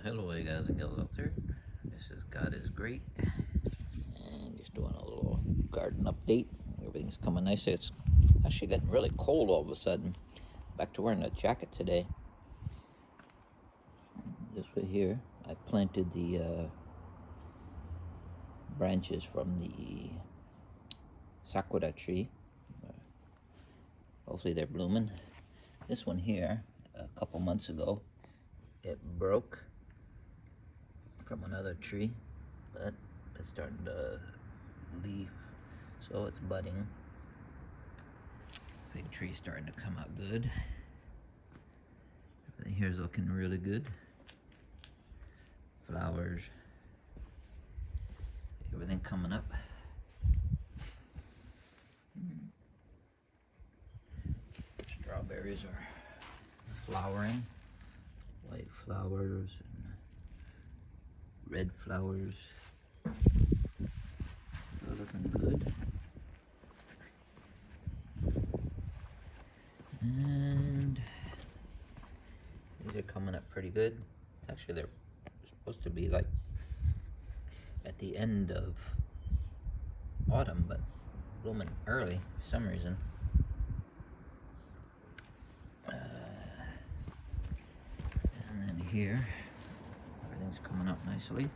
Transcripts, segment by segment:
Hello, you guys and gals out there. This is God is Great, and just doing a little garden update. Everything's coming nice. It's actually getting really cold all of a sudden. Back to wearing a jacket today. This way here, I planted the branches from the sakura tree. Hopefully they're blooming. This one here, a couple months ago, it broke from another tree, but it's starting to leaf, so it's budding. Fig tree starting to come out good. Everything here is looking really good. Flowers, everything coming up. Strawberries are flowering, white flowers and red flowers. They're looking good. And these are coming up pretty good. Actually, they're supposed to be like at the end of autumn, but blooming early for some reason. And then here, everything's coming up nicely.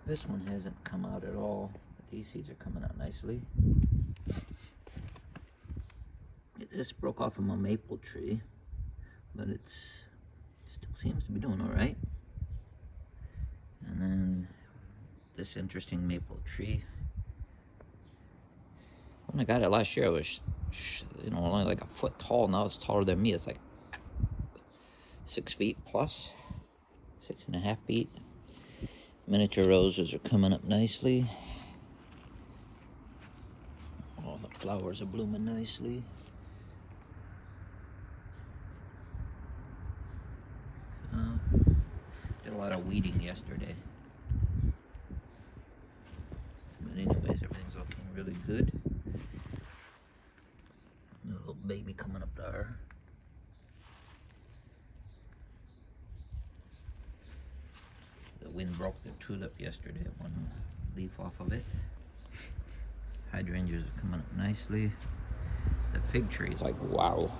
This one hasn't come out at all, but these seeds are coming out nicely. This broke off from a maple tree, but it still seems to be doing all right. And then this interesting maple tree. When I got it last year, it was, only like a foot tall. Now it's taller than me. It's like 6 feet plus, 6.5 feet. Miniature roses are coming up nicely. All the flowers are blooming nicely. Did a lot of weeding yesterday. But anyways, everything's looking really good. A little baby coming up there. The wind broke the tulip yesterday, one leaf off of it. Hydrangeas are coming up nicely. The fig tree is like, wow.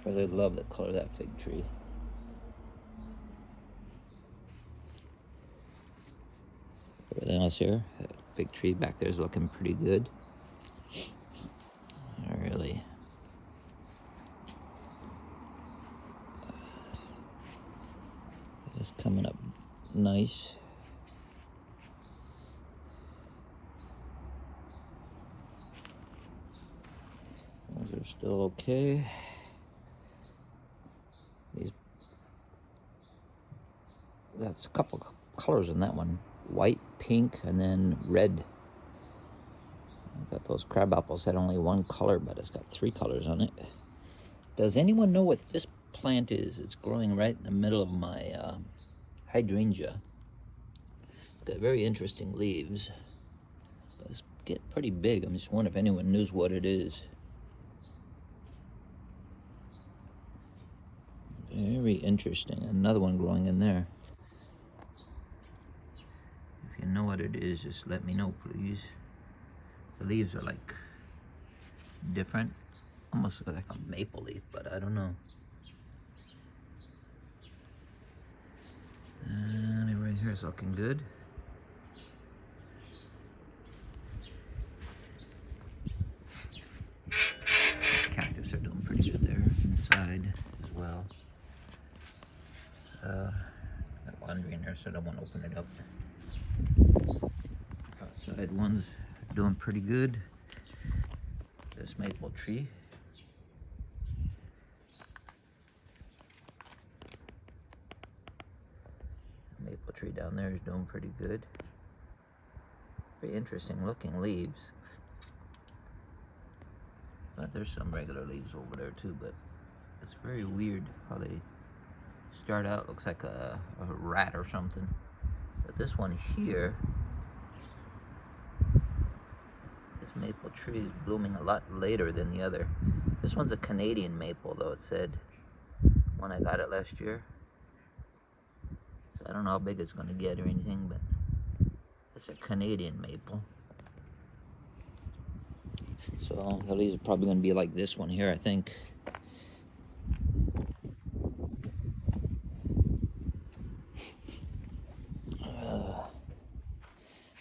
Really love the color of that fig tree. Everything else here, that fig tree back there is looking pretty good. Really. It's coming up nice. Those are still okay. That's a couple colors in that one. White, pink, and then red. I thought those crab apples had only one color, but it's got 3 colors on it. Does anyone know what this plant is? It's growing right in the middle of my hydrangea. It's got very interesting leaves. But it's getting pretty big. I'm just wondering if anyone knows what it is. Very interesting. Another one growing in there. If you know what it is, just let me know, please. The leaves are like different, almost like a maple leaf, but I don't know. And right here is looking good. Cactus are doing pretty good there inside as well. Got laundry in there, so I don't want to open it up. Outside ones are doing pretty good. This maple tree. Maple tree down there is doing pretty good. Very interesting looking leaves. But there's some regular leaves over there too, but it's very weird how they start out. Looks like a rat or something. But this one here, this maple tree is blooming a lot later than the other. This one's a Canadian maple though, it said. when I got it last year. So I don't know how big it's going to get or anything, but it's a Canadian maple. So the leaves are probably going to be like this one here, I think.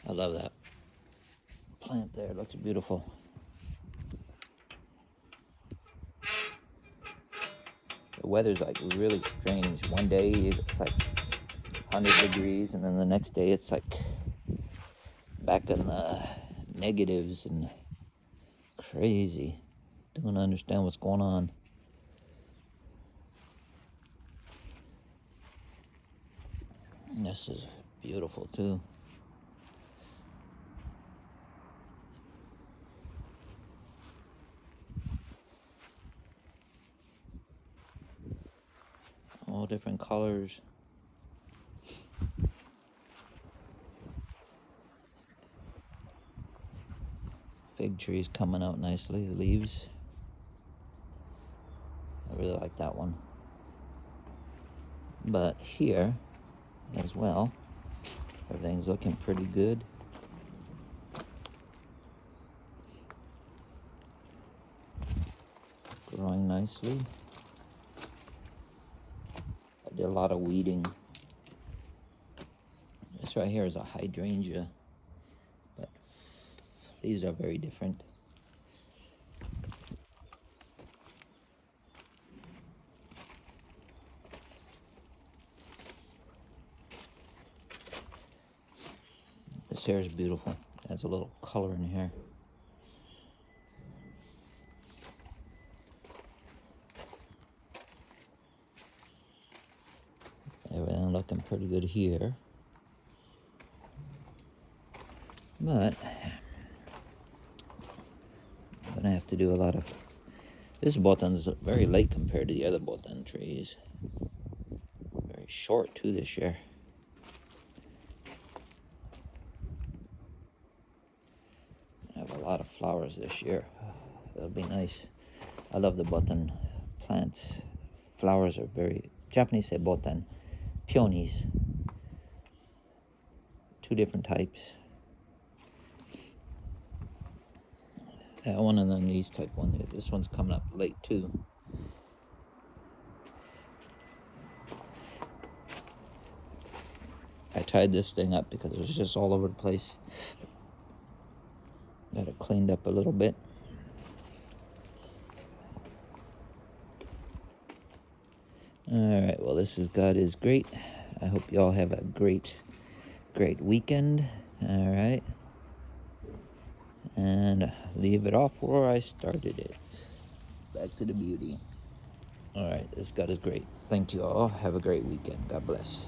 I love that plant there. It looks beautiful. The weather's like really strange. One day it's like 100 degrees, and then the next day it's like back in the negatives and crazy. Don't understand what's going on. And this is beautiful too. All different colors. Fig trees coming out nicely, the leaves. I really like that one. But here as well, everything's looking pretty good. Growing nicely. I did a lot of weeding. This right here is a hydrangea, but these are very different. This hair is beautiful. It has a little color in here. Everything looking pretty good here. But I'm gonna have to do a lot of. This botan's very late compared to the other botan trees. Very short too this year. I have a lot of flowers this year. That'll be nice. I love the botan plants. Flowers are very. Japanese say botan. Peonies. Two different types. That one and then these type one. This one's coming up late too. I tied this thing up because it was just all over the place. Got it cleaned up a little bit. Alright, well, this is God is Great. I hope y'all have a great weekend. Alright. And leave it off where I started it. Back to the beauty. Alright, this God is Great. Thank you all. Have a great weekend. God bless.